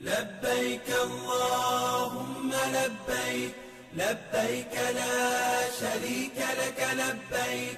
لبيك اللهم لبيك لبيك لا شريك لك لبيك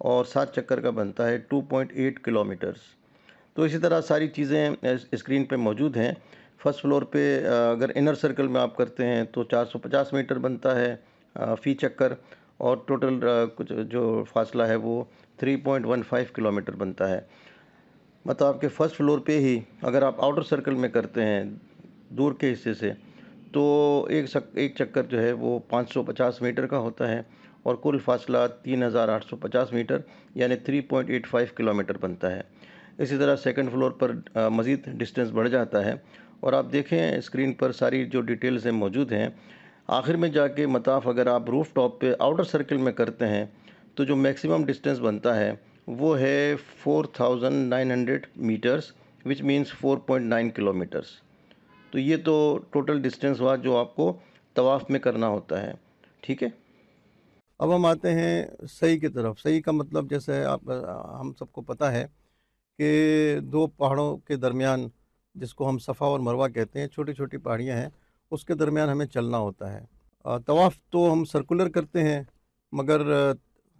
اور 7 چکر کا بنتا ہے 2.8 کلومیٹرز۔ تو اسی طرح ساری چیزیں اسکرین پہ موجود ہیں۔ فرسٹ فلور پہ اگر انر سرکل میں آپ کرتے ہیں تو 450 میٹر بنتا ہے فی چکر، اور ٹوٹل کچھ جو فاصلہ ہے وہ 3.15 کلومیٹر بنتا ہے۔ مطلب آپ کے فرسٹ فلور پہ ہی اگر آپ آؤٹر سرکل میں کرتے ہیں دور کے حصے سے، تو ایک چکر جو ہے وہ 550 میٹر کا ہوتا ہے، اور کل فاصلہ 3850 میٹر یعنی 3.85 کلومیٹر بنتا ہے۔ اسی طرح سیکنڈ فلور پر مزید ڈسٹنس بڑھ جاتا ہے، اور آپ دیکھیں اسکرین پر ساری جو ڈیٹیلز ہیں موجود ہیں۔ آخر میں جا کے مطاف اگر آپ روف ٹاپ پہ آؤٹر سرکل میں کرتے ہیں تو جو میکسیمم ڈسٹنس بنتا ہے وہ ہے 4900 میٹرز، وچ مینس 4.9 کلومیٹرز۔ تو یہ تو ٹوٹل ڈسٹنس ہوا جو آپ کو طواف میں کرنا ہوتا ہے، ٹھیک ہے۔ اب ہم آتے ہیں سعی کی طرف۔ سعی کا مطلب جیسے ہم سب کو پتہ ہے کہ دو پہاڑوں کے درمیان، جس کو ہم صفا اور مروہ کہتے ہیں، چھوٹی چھوٹی پہاڑیاں ہیں، اس کے درمیان ہمیں چلنا ہوتا ہے۔ طواف تو ہم سرکولر کرتے ہیں، مگر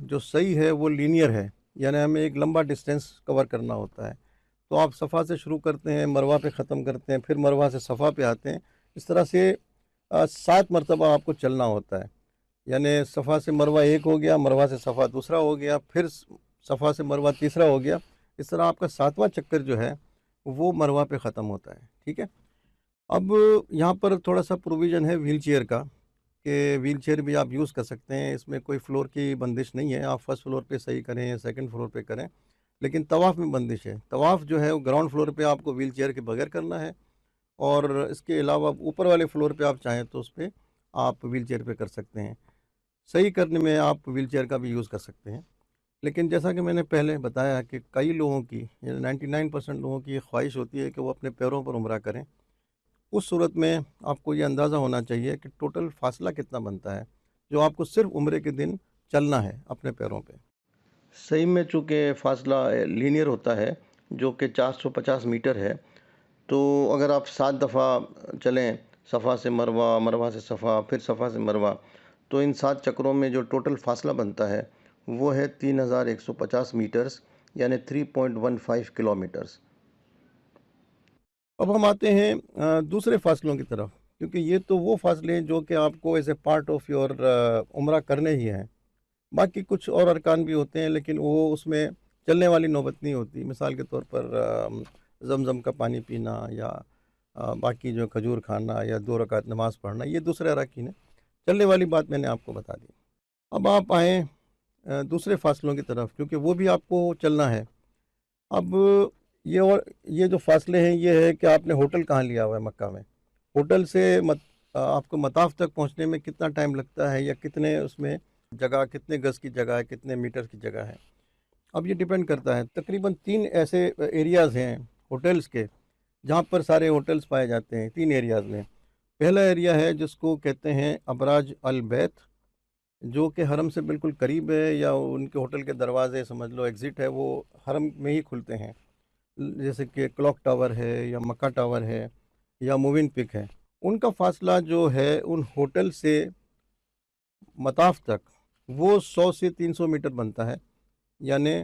جو سعی ہے وہ لینئر ہے، یعنی ہمیں ایک لمبا ڈسٹینس کور کرنا ہوتا ہے۔ تو آپ صفا سے شروع کرتے ہیں، مروہ پہ ختم کرتے ہیں، پھر مروہ سے صفا پہ آتے ہیں۔ اس طرح سے 7 مرتبہ آپ کو چلنا ہوتا ہے، یعنی صفا سے مروہ ایک ہو گیا، مروہ سے صفا دوسرا ہو گیا، پھر صفا سے مروہ تیسرا ہو گیا۔ اس طرح آپ کا 7واں چکر جو ہے وہ مروہ پہ ختم ہوتا ہے، ٹھیک ہے۔ اب یہاں پر تھوڑا سا پروویژن ہے ویل چیئر کا، کہ ویل چیئر بھی آپ یوز کر سکتے ہیں۔ اس میں کوئی فلور کی بندش نہیں ہے، آپ فرسٹ فلور پہ صحیح کریں یا سیکنڈ فلور پہ کریں، لیکن طواف میں بندش ہے۔ طواف جو ہے وہ گراؤنڈ فلور پہ آپ کو ویل چیئر کے بغیر کرنا ہے، اور اس کے علاوہ اوپر والے فلور پہ آپ چاہیں تو اس پہ آپ ویل چیئر پہ کر سکتے ہیں۔ صحیح کرنے میں آپ ویل چیئر کا بھی یوز کر سکتے ہیں، لیکن جیسا کہ میں نے پہلے بتایا کہ کئی لوگوں کی، یعنی 99% لوگوں کی یہ خواہش ہوتی ہے کہ وہ اپنے پیروں پر عمرہ کریں۔ اس صورت میں آپ کو یہ اندازہ ہونا چاہیے کہ ٹوٹل فاصلہ کتنا بنتا ہے جو آپ کو صرف عمرے کے دن چلنا ہے اپنے پیروں پہ۔ صحیح میں چونکہ فاصلہ لینئر ہوتا ہے جو کہ 450 میٹر ہے، تو اگر آپ 7 دفعہ چلیں، صفا سے مروہ، مروہ سے صفا، پھر صفا سے مروہ، تو ان 7 چکروں میں جو ٹوٹل فاصلہ بنتا ہے وہ ہے 3150 میٹرز یعنی 3.15 کلومیٹرز۔ اب ہم آتے ہیں دوسرے فاصلوں کی طرف، کیونکہ یہ تو وہ فاصلے ہیں جو کہ آپ کو as a part of your عمرہ کرنے ہی ہیں۔ باقی کچھ اور ارکان بھی ہوتے ہیں، لیکن وہ اس میں چلنے والی نوبت نہیں ہوتی۔ مثال کے طور پر زمزم کا پانی پینا، یا باقی جو کھجور کھانا، یا 2 رکعت نماز پڑھنا، یہ دوسرے اراکین ہیں۔ چلنے والی بات میں نے آپ کو بتا دی۔ اب آپ آئیں دوسرے فاصلوں کی طرف، کیونکہ وہ بھی آپ کو چلنا ہے۔ اب یہ جو فاصلے ہیں یہ ہے کہ آپ نے ہوٹل کہاں لیا ہوا ہے مکہ میں، ہوٹل سے آپ کو مطاف تک پہنچنے میں کتنا ٹائم لگتا ہے، یا کتنے اس میں جگہ، کتنے گز کی جگہ ہے، کتنے میٹر کی جگہ ہے۔ اب یہ ڈیپینڈ کرتا ہے۔ تقریباً 3 ایسے ایریاز ہیں ہوٹلز کے جہاں پر سارے ہوٹلز پائے جاتے ہیں۔ 3 ایریاز میں پہلا ایریا ہے جس کو کہتے ہیں ابراج البیت، جو کہ حرم سے بالکل قریب ہے، یا ان کے ہوٹل کے دروازے سمجھ لو ایگزٹ ہے وہ حرم میں ہی کھلتے ہیں، جیسے کہ کلاک ٹاور ہے، یا مکہ ٹاور ہے، یا موون پک ہے۔ ان کا فاصلہ جو ہے ان ہوٹل سے مطاف تک وہ 100 سے 300 میٹر بنتا ہے، یعنی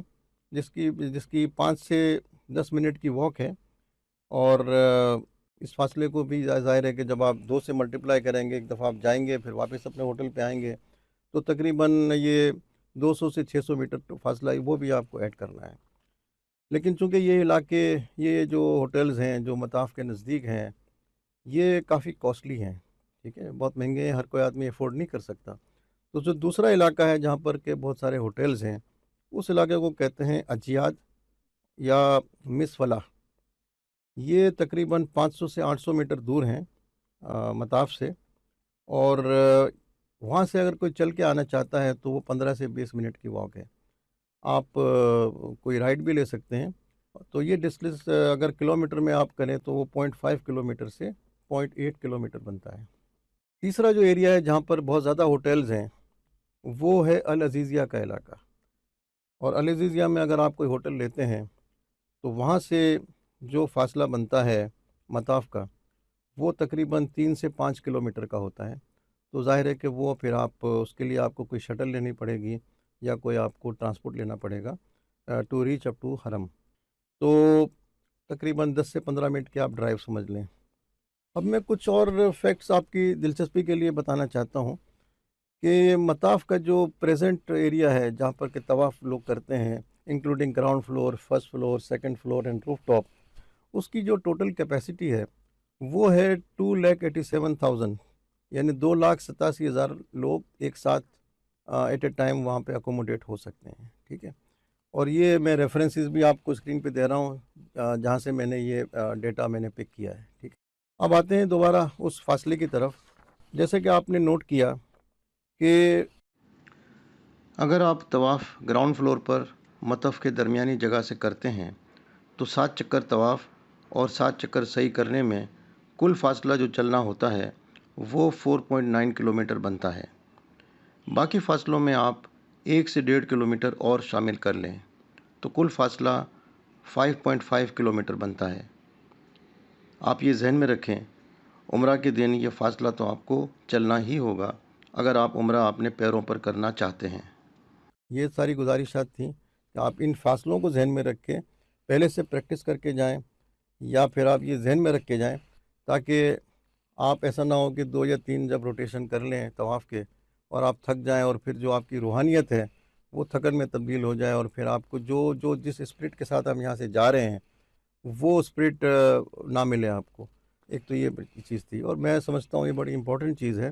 جس کی 5 سے 10 منٹ کی واک ہے۔ اور اس فاصلے کو بھی ظاہر ہے کہ جب آپ 2 سے ملٹیپلائی کریں گے، ایک دفعہ آپ جائیں گے پھر واپس اپنے ہوٹل پہ آئیں گے، تو تقریباً یہ 200 سے 600 میٹر فاصلہ وہ بھی آپ کو ایڈ کرنا ہے۔ لیکن چونکہ یہ علاقے، یہ جو ہوٹلز ہیں جو مطاف کے نزدیک ہیں، یہ کافی کاسٹلی ہیں، ٹھیک ہے، بہت مہنگے ہیں، ہر کوئی آدمی افورڈ نہیں کر سکتا۔ تو جو دوسرا علاقہ ہے جہاں پر کہ بہت سارے ہوٹلز ہیں، اس علاقے کو کہتے ہیں اجیاد یا مسفلا۔ یہ تقریباً 500 سے 800 میٹر دور ہیں مطاف سے، اور وہاں سے اگر کوئی چل کے آنا چاہتا ہے تو وہ 15 سے 20 منٹ کی واک ہے۔ آپ کوئی رائڈ بھی لے سکتے ہیں۔ تو یہ ڈسٹینس اگر کلومیٹر میں آپ کریں تو وہ 0.5 کلومیٹر سے 0.8 کلومیٹر بنتا ہے۔ تیسرا جو ایریا ہے جہاں پر بہت زیادہ ہوٹلز ہیں وہ ہے العزیزیہ کا علاقہ، اور العزیزیہ میں اگر آپ کوئی ہوٹل لیتے ہیں تو وہاں سے جو فاصلہ بنتا ہے مطاف کا وہ تقریباً 3 سے 5 کلومیٹر کا ہوتا ہے۔ تو ظاہر ہے کہ وہ پھر آپ اس کے لیے آپ کو کوئی شٹل لینی پڑے گی، یا کوئی آپ کو ٹرانسپورٹ لینا پڑے گا ٹو ریچ اپ ٹو حرم. تو تقریباً 10 سے 15 منٹ کی آپ ڈرائیو سمجھ لیں. اب میں کچھ اور فیکٹس آپ کی دلچسپی کے لیے بتانا چاہتا ہوں کہ مطاف کا جو پریزنٹ ایریا ہے جہاں پر کہ طواف لوگ کرتے ہیں including ground floor, first floor, second floor and roof top, اس کی جو ٹوٹل کیپیسٹی ہے وہ ہے 2,87,000، یعنی 2,87,000 لوگ ایک ساتھ ایٹ اے ٹائم وہاں پہ اکوموڈیٹ ہو سکتے ہیں. ٹھیک ہے، اور یہ میں ریفرنسز بھی آپ کو اسکرین پہ دے رہا ہوں جہاں سے میں نے یہ ڈیٹا میں نے پک کیا ہے. ٹھیک ہے، اب آتے ہیں دوبارہ اس فاصلے کی طرف. جیسے کہ آپ نے نوٹ کیا کہ اگر آپ طواف گراؤنڈ فلور پر مطف کے درمیانی جگہ سے کرتے ہیں تو 7 چکر طواف اور 7 چکر سعی کرنے میں کل فاصلہ جو چلنا ہوتا ہے وہ 4.9 کلومیٹر بنتا ہے. باقی فاصلوں میں آپ 1 سے 1.5 کلومیٹر اور شامل کر لیں تو کل فاصلہ 5.5 کلومیٹر بنتا ہے. آپ یہ ذہن میں رکھیں، عمرہ کے دن یہ فاصلہ تو آپ کو چلنا ہی ہوگا اگر آپ عمرہ اپنے پیروں پر کرنا چاہتے ہیں. یہ ساری گزارشات تھیں کہ آپ ان فاصلوں کو ذہن میں رکھ کے پہلے سے پریکٹس کر کے جائیں، یا پھر آپ یہ ذہن میں رکھ کے جائیں تاکہ آپ ایسا نہ ہو کہ 2 یا 3 جب روٹیشن کر لیں طواف کے اور آپ تھک جائیں اور پھر جو آپ کی روحانیت ہے وہ تھکن میں تبدیل ہو جائے اور پھر آپ کو جس اسپرٹ کے ساتھ ہم یہاں سے جا رہے ہیں وہ اسپرٹ نہ ملے آپ کو. ایک تو یہ چیز تھی، اور میں سمجھتا ہوں یہ بڑی امپورٹنٹ چیز ہے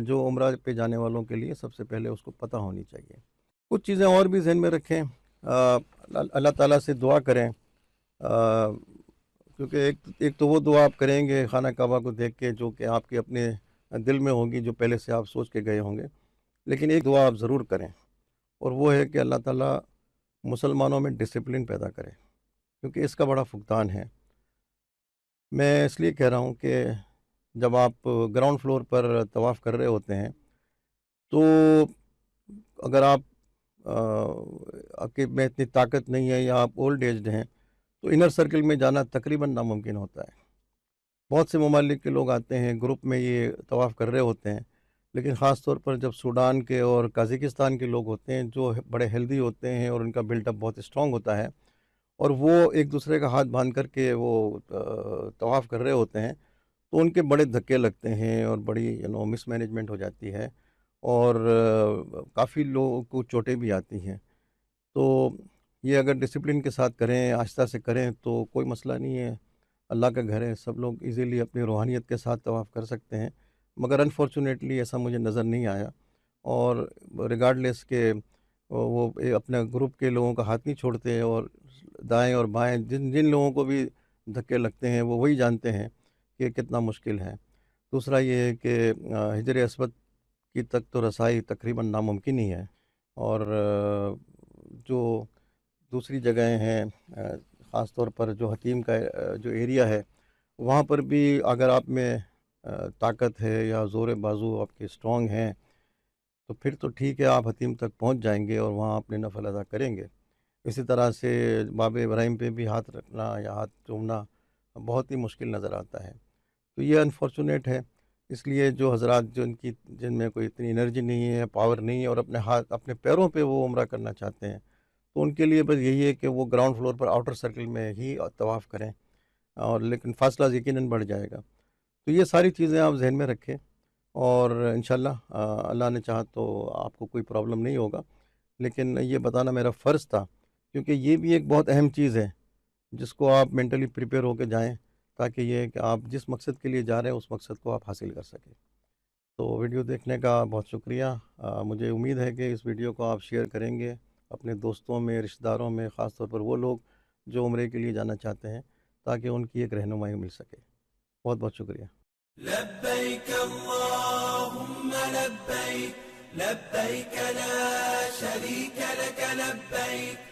جو عمرہ پہ جانے والوں کے لیے سب سے پہلے اس کو پتہ ہونی چاہیے. کچھ چیزیں اور بھی ذہن میں رکھیں، اللہ تعالیٰ سے دعا کریں، کیونکہ ایک تو وہ دعا آپ کریں گے خانہ کعبہ کو دیکھ کے جو کہ آپ کے اپنے دل میں ہوگی، جو پہلے سے آپ سوچ کے گئے ہوں گے، لیکن ایک دعا آپ ضرور کریں، اور وہ ہے کہ اللہ تعالیٰ مسلمانوں میں ڈسپلن پیدا کرے، کیونکہ اس کا بڑا فقدان ہے. میں اس لیے کہہ رہا ہوں کہ جب آپ گراؤنڈ فلور پر طواف کر رہے ہوتے ہیں تو اگر آپ میں اتنی طاقت نہیں ہے یا آپ اولڈ ایجڈ ہیں تو انر سرکل میں جانا تقریباً ناممکن ہوتا ہے. بہت سے ممالک کے لوگ آتے ہیں، گروپ میں یہ طواف کر رہے ہوتے ہیں، لیکن خاص طور پر جب سوڈان کے اور قازقستان کے لوگ ہوتے ہیں جو بڑے ہیلدی ہوتے ہیں اور ان کا بلڈ اپ بہت اسٹرانگ ہوتا ہے اور وہ ایک دوسرے کا ہاتھ باندھ کر کے وہ طواف کر رہے ہوتے ہیں، تو ان کے بڑے دھکے لگتے ہیں اور بڑی مس مینجمنٹ ہو جاتی ہے اور کافی لوگوں کو چوٹیں بھی آتی ہیں. تو یہ اگر ڈسپلن کے ساتھ کریں، آہستہ سے کریں تو کوئی مسئلہ نہیں ہے. اللہ کا گھر ہے، سب لوگ ایزیلی اپنی روحانیت کے ساتھ طواف کر سکتے ہیں، مگر انفارچونیٹلی ایسا مجھے نظر نہیں آیا. اور ریگارڈلیس کہ وہ اپنے گروپ کے لوگوں کا ہاتھ نہیں چھوڑتے اور دائیں اور بائیں جن لوگوں کو بھی دھکے لگتے ہیں وہ وہی جانتے ہیں کہ کتنا مشکل ہے. دوسرا یہ ہے کہ حجر اسود کی تک تو رسائی تقریباً ناممکن ہی ہے، اور جو دوسری جگہیں ہیں خاص طور پر جو حتیم کا جو ایریا ہے وہاں پر بھی اگر آپ میں طاقت ہے یا زور بازو آپ کے اسٹرانگ ہیں تو پھر تو ٹھیک ہے، آپ حتیم تک پہنچ جائیں گے اور وہاں اپنے نفل ادا کریں گے. اسی طرح سے باب ابراہیم پہ بھی ہاتھ رکھنا یا ہاتھ چومنا بہت ہی مشکل نظر آتا ہے. تو یہ انفارچونیٹ ہے. اس لیے جو حضرات جن میں کوئی اتنی انرجی نہیں ہے، پاور نہیں ہے، اور اپنے پیروں پہ وہ عمرہ کرنا چاہتے ہیں تو ان کے لیے بس یہی ہے کہ وہ گراؤنڈ فلور پر آؤٹر سرکل میں ہی طواف کریں، اور لیکن فاصلہ یقیناً بڑھ جائے گا. تو یہ ساری چیزیں آپ ذہن میں رکھیں، اور انشاءاللہ اللہ نے چاہا تو آپ کو کوئی پرابلم نہیں ہوگا. لیکن یہ بتانا میرا فرض تھا، کیونکہ یہ بھی ایک بہت اہم چیز ہے جس کو آپ مینٹلی پریپیئر ہو کے جائیں، تاکہ یہ کہ آپ جس مقصد کے لیے جا رہے ہیں اس مقصد کو آپ حاصل کر سکیں. تو ویڈیو دیکھنے کا بہت شکریہ. مجھے امید ہے کہ اس ویڈیو کو آپ شیئر کریں گے اپنے دوستوں میں، رشتہ داروں میں، خاص طور پر وہ لوگ جو عمرے کے لیے جانا چاہتے ہیں، تاکہ ان کی ایک رہنمائی مل سکے. بہت بہت شکریہ. لبيك اللهم لبيك، لبيك لا شريك لك لبيك.